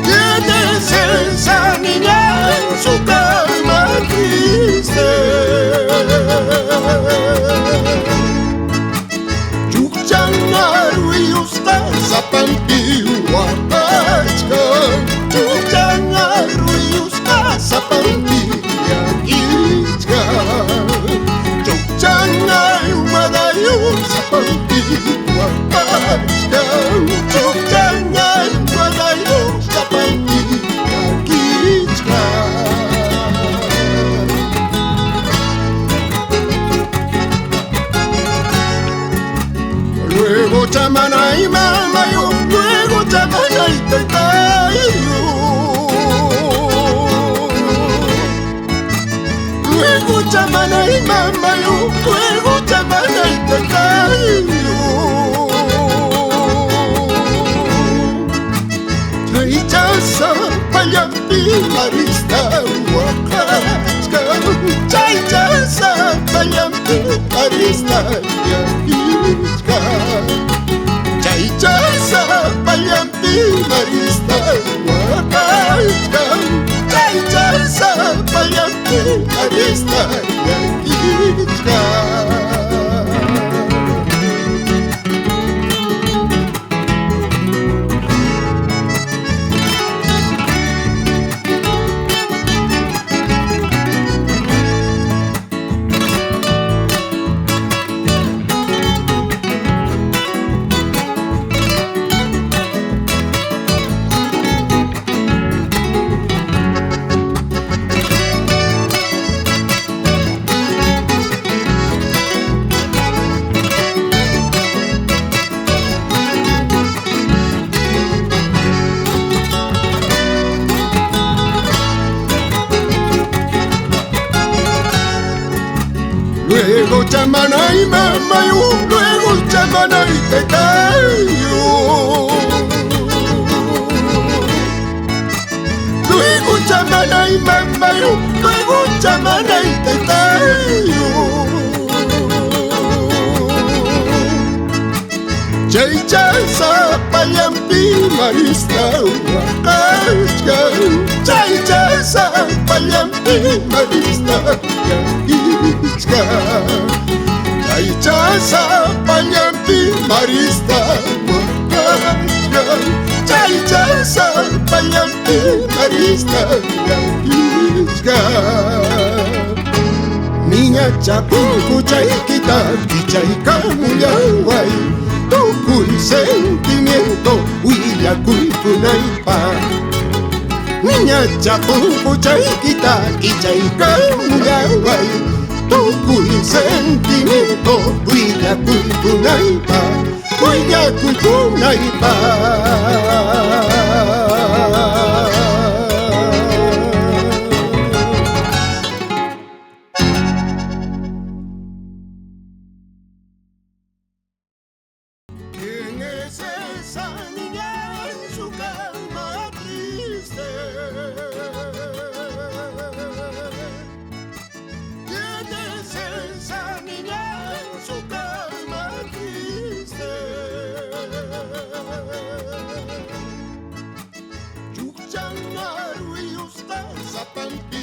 ¿Quién es esa niña en su cama triste? Chuchangaru y usted zapanti huapachka. Chuchangaru y usted zapanti yaquichka. Chuchangaru madayu zapanti huapachka. Chuchangaru madayu zapanti yaquichka. Luego chamana y mamayo, luego chamana y tetayo. Luego chamana y mamayo, luego chamana y tetayo. Chaychasa payampi marista huacachka. Chaychasa payampi marista yaquichka. Chaychasa payampi marista huacachka. Chaychasa payampi marista yaquichka. Luego chamana y mamayo, luego chamana y tetayo. Luego chamana y mamayo, luego chamana y tetayo. Chaychasa payampi marista huacachka. Chaychasa payampi marista yaquichka. Chaychasa payampi marista huacachka. Chaychasa payampi marista yaquichka. Niña chapuku chayquita kichayka muyaway. Tukuy sentimiento huillakuy kunaypa. Niña chapuku chayquita kichayka muyaway. Tukuy sentimiento huillakuy kunaypa. Huillakuy kunaypa. ¿Quién es esa niña en su cama triste? ¿Quién es esa niña en su cama triste? Chuchangaru y usted zapanti